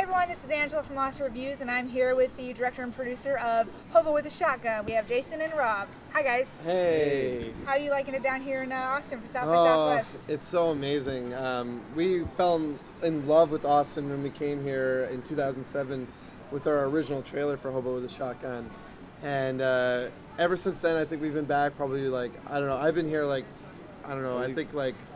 everyone, this is Angela from Lost Reviews, and I'm here with the director and producer of Hobo with a Shotgun. We have Jason and Rob. Hi guys. Hey. How are you liking it down here in Austin for South by Southwest? It's so amazing. We fell in love with Austin when we came here in 2007 with our original trailer for Hobo with a Shotgun. And ever since then, I think we've been back probably I've been here I think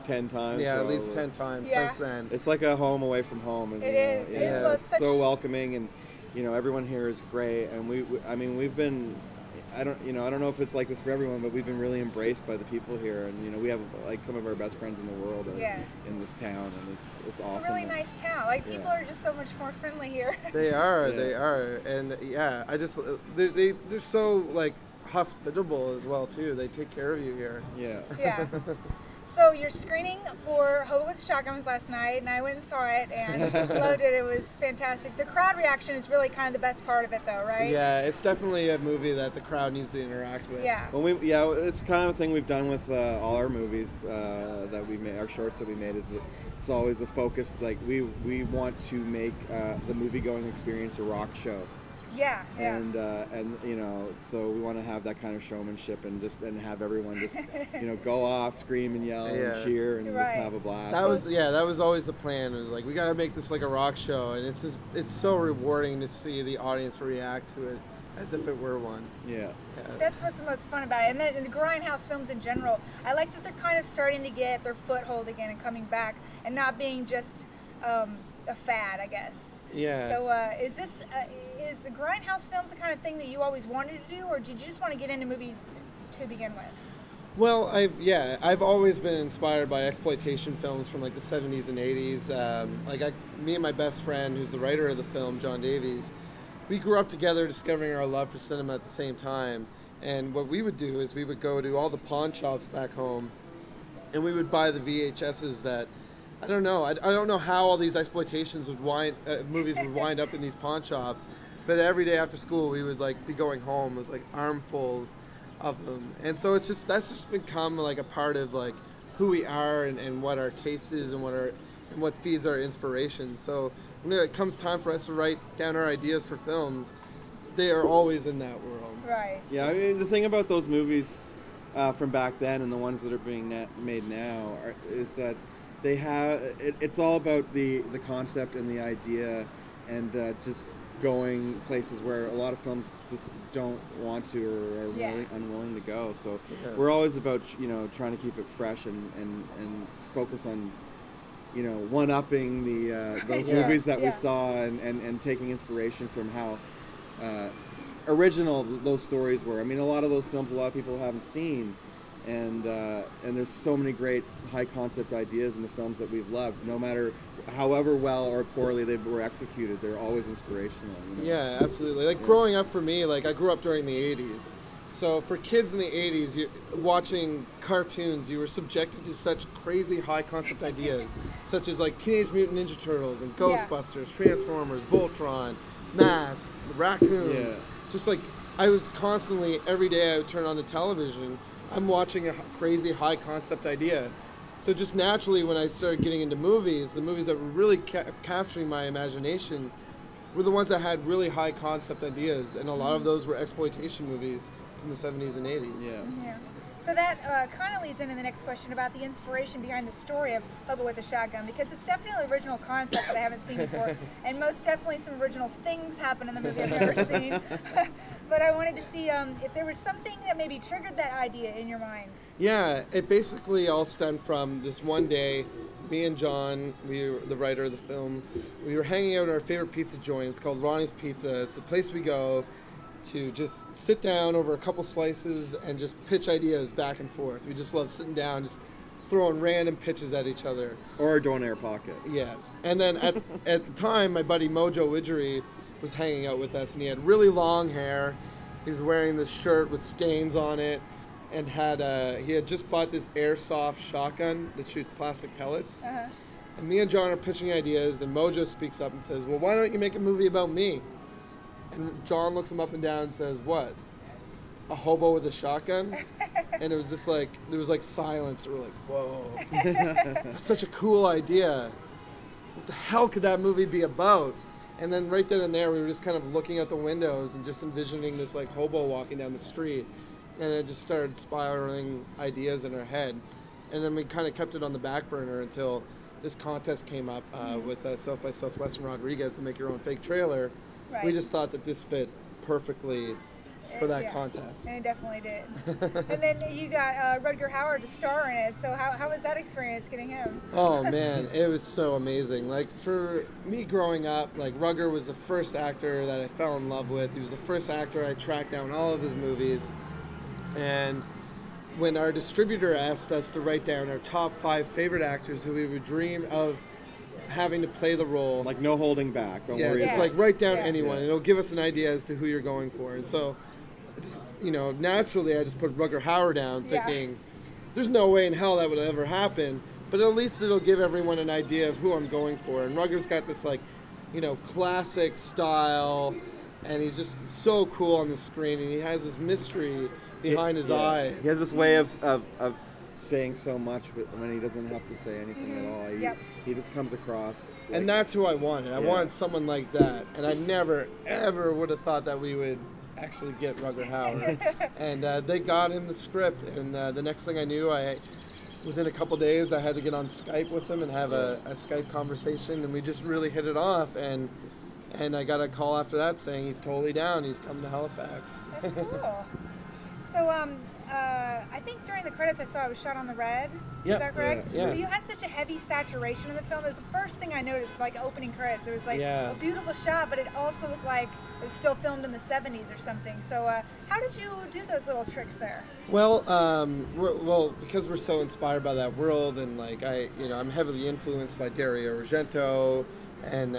10 times. Yeah, probably. at least 10 times since then. It's like a home away from home. It is. It's so welcoming, and everyone here is great. And we've been. I don't know if it's like this for everyone, but we've been really embraced by the people here, and we have like some of our best friends in the world in this town, and it's awesome. It's a really nice town. People are just so much more friendly here. They are, and they're so hospitable as well too. They take care of you here. Yeah. So your screening for Hobo with a Shotgun was last night, and I went and saw it and loved it. It was fantastic. The crowd reaction is really kind of the best part of it, though, right? Yeah, it's definitely a movie that the crowd needs to interact with. Yeah. Well, it's kind of a thing we've done with all our movies that we made, our shorts that we made. It's always a focus. Like we want to make the movie-going experience a rock show. Yeah. And so we want to have that kind of showmanship and have everyone just go off, scream and yell and cheer and just have a blast. That was always the plan. It was like we got to make this like a rock show, and it's so rewarding to see the audience react to it as if it were one. Yeah. That's what's the most fun about it. And then in the Grindhouse films in general, I like that they're kind of starting to get their foothold again and coming back and not being just a fad, I guess. Yeah. So is the Grindhouse films the kind of thing that you always wanted to do, or did you just want to get into movies to begin with? Well, I've always been inspired by exploitation films from like the 70s and 80s. Me and my best friend, who's the writer of the film, John Davies, we grew up together discovering our love for cinema at the same time. And what we would do is we would go to all the pawn shops back home, and we would buy the VHSs that I don't know how all these exploitations movies would wind up in these pawn shops, but every day after school we would be going home with armfuls of them, and so that's just become a part of who we are and what our taste is and what feeds our inspiration. So when it comes time for us to write down our ideas for films, they are always in that world. Right. Yeah, the thing about those movies from back then and the ones that are being made now is that they have it's all about the concept and the idea and just going places where a lot of films just don't want to or are unwilling to go. So we're always about trying to keep it fresh and focus on one-upping those movies that we saw and taking inspiration from how original those stories were. I mean, a lot of those films a lot of people haven't seen. And there's so many great high concept ideas in the films that we've loved. No matter however well or poorly they were executed, they're always inspirational. Yeah, absolutely. Growing up for me, I grew up during the 80s. So for kids in the 80s, watching cartoons, you were subjected to such crazy high concept ideas, such as Teenage Mutant Ninja Turtles and Ghostbusters, Transformers, Voltron, Mask, Raccoons. Yeah. Just I was constantly, every day I would turn on the television, I'm watching a crazy high concept idea. So just naturally when I started getting into movies, the movies that were really capturing my imagination were the ones that had really high concept ideas, and a lot of those were exploitation movies from the 70s and 80s. Yeah. So that kind of leads into the next question about the inspiration behind the story of Hobo with a Shotgun, because it's definitely an original concept that I haven't seen before, and most definitely some original things happen in the movie I've never seen. But I wanted to see if there was something that maybe triggered that idea in your mind. Yeah, it basically all stemmed from this one day. Me and John, the writer of the film, we were hanging out at our favorite pizza joint. It's called Ronnie's Pizza. It's the place we go to just sit down over a couple slices and just pitch ideas back and forth. We just love sitting down, just throwing random pitches at each other. Or a donair pocket. Yes. And then at the time, my buddy Mojo Widgery was hanging out with us, and he had really long hair. He was wearing this shirt with stains on it, and he had just bought this airsoft shotgun that shoots plastic pellets. And me and John are pitching ideas, and Mojo speaks up and says, "Well, why don't you make a movie about me?" And John looks him up and down and says, "What? A hobo with a shotgun?" And it was just there was silence. We're like, whoa. That's such a cool idea. What the hell could that movie be about? And then right then and there, we were just kind of looking out the windows and just envisioning this like hobo walking down the street. And it just started spiraling ideas in our head. And then we kind of kept it on the back burner until this contest came up with South by Southwest in Rodriguez to make your own fake trailer. Right. We just thought that this fit perfectly for that contest. And it definitely did. And then you got Rutger Hauer to star in it. So how was that experience getting him? Oh man, it was so amazing. Like for me growing up, like Rutger was the first actor that I fell in love with. He was the first actor I tracked down all of his movies. And when our distributor asked us to write down our top 5 favorite actors who we would dream of having to play the role, Like no holding back. Don't yeah, worry. just about like write down Yeah. anyone, and it'll give us an idea as to who you're going for. And so, just, naturally, I just put Rutger Hauer down, Yeah. thinking, there's no way in hell that would ever happen. But at least it'll give everyone an idea of who I'm going for. And Rutger's got this classic style, and he's just so cool on the screen, and he has this mystery behind his eyes. He has this way of saying so much, but when he doesn't have to say anything at all, Yep. he just comes across. And that's who I wanted. I wanted someone like that. And I never, ever would have thought that we would actually get Rutger Hauer. And they got him the script. And the next thing I knew, within a couple days, I had to get on Skype with him and have a Skype conversation. And we just really hit it off. And I got a call after that saying he's totally down. He's coming to Halifax. That's cool. So I think during the credits I saw it was shot on the red. Yep. Is that correct? Yeah. But you had such a heavy saturation in the film. It was the first thing I noticed, like opening credits. It was like a beautiful shot, but it also looked like it was still filmed in the 70s or something. So how did you do those little tricks there? Well, because we're so inspired by that world, and I'm heavily influenced by Dario Argento and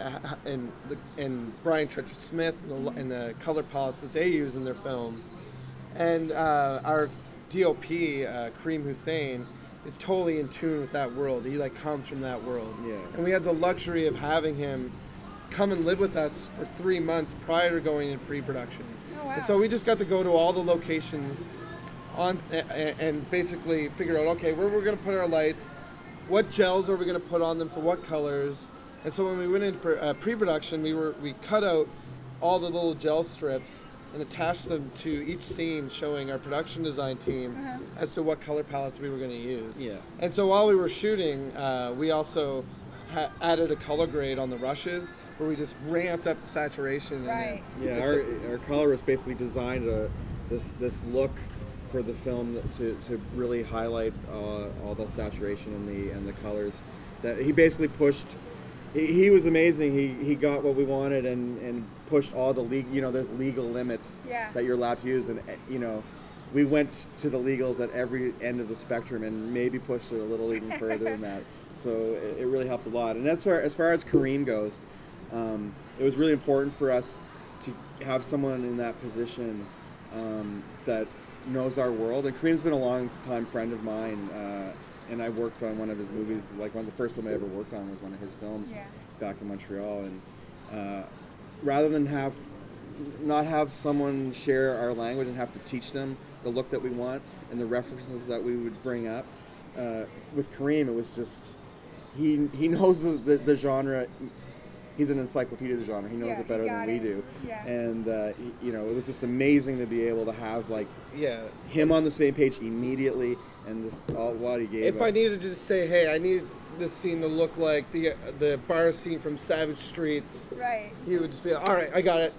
Brian Treacher Smith and the color palettes that they use in their films. And our DOP, Kareem Hussein, is totally in tune with that world. He comes from that world. Yeah. And we had the luxury of having him come and live with us for 3 months prior to going into pre-production. Oh, wow. And so we just got to go to all the locations and basically figure out, okay, where we're going to put our lights, what gels are we going to put on them for what colors. And so when we went into pre-production, we cut out all the little gel strips and attached them to each scene, showing our production design team as to what color palettes we were going to use. Yeah. And so while we were shooting, we also added a color grade on the rushes, where we just ramped up the saturation. Right. Yeah, our colorist basically designed this look for the film to really highlight all the saturation and the colors. That he basically pushed. He was amazing. He got what we wanted and pushed all the legal. There's legal limits that you're allowed to use, and we went to the legals at every end of the spectrum and maybe pushed it a little even further than that. So it really helped a lot. And as far as Kareem goes, it was really important for us to have someone in that position that knows our world. And Kareem's been a long time friend of mine. And I worked on one of his movies, one of the first film I ever worked on was one of his films back in Montreal. And rather than not have someone share our language and have to teach them the look that we want and the references that we would bring up, with Kareem, it was just, he knows the genre. He's an encyclopedia of the genre. He knows it better than we do. Yeah. And, it was just amazing to be able to have, him on the same page immediately. And just what he gave us. If I needed to say, hey, I need this scene to look like the bar scene from Savage Streets, right, he would just be like, all right, I got it.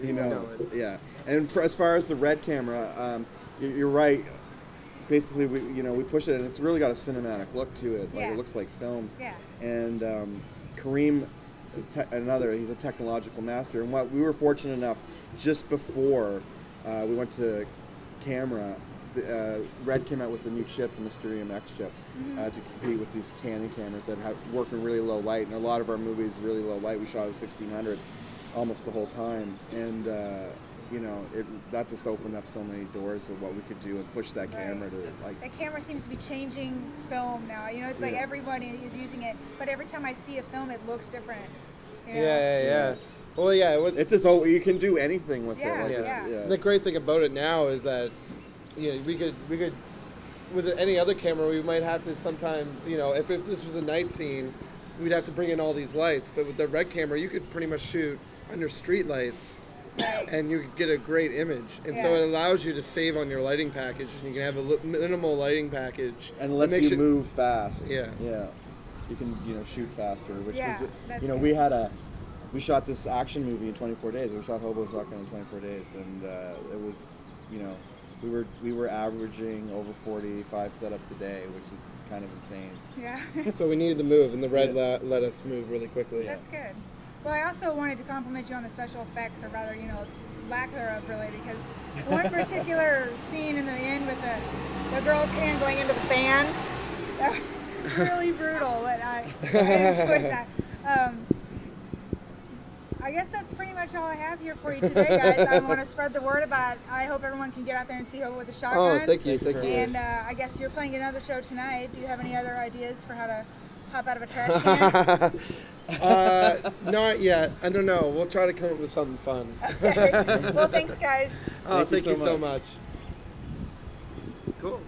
He knows. it. Yeah. And as far as the red camera, you're right. Basically, we push it, and it's really got a cinematic look to it. It looks like film. Yeah. And Kareem, he's a technological master. And what we were fortunate enough, just before we went to camera, Red came out with the new chip, the Mysterium X chip, to compete with these Canon cameras that work in really low light. And a lot of our movies really low light. We shot at 1600 almost the whole time. And, that just opened up so many doors of what we could do and push that camera to The camera seems to be changing film now. It's like everybody is using it, but every time I see a film, it looks different. Yeah. Well, yeah. It's just, you can do anything with it. The great thing about it now is that, we could with any other camera, we might have to sometimes, if this was a night scene, we'd have to bring in all these lights. But with the Red camera, you could pretty much shoot under street lights, and you could get a great image. And so it allows you to save on your lighting package, and you can have a minimal lighting package. And it lets you move fast. Yeah. Yeah. You can, shoot faster, which Yeah, was, that's we shot this action movie in 24 days. We shot Hobo's Shotgun in 24 days, and it was, we were averaging over 45 setups a day, which is kind of insane. Yeah. So we needed to move, and the Red let us move really quickly. That's good. Well, I also wanted to compliment you on the special effects, or rather, lack thereof, really, because one particular scene in the end with the girl's hand going into the fan, that was really brutal, but I enjoyed that. I guess that's pretty much all I have here for you today, guys. I want to spread the word about, I hope everyone can get out there and see Hobo with a Shotgun. Oh, thank you. And I guess you're playing another show tonight. Do you have any other ideas for how to hop out of a trash can? Not yet. I don't know. We'll try to come up with something fun. Okay. Well, thanks, guys. Thank you so much. much. Cool.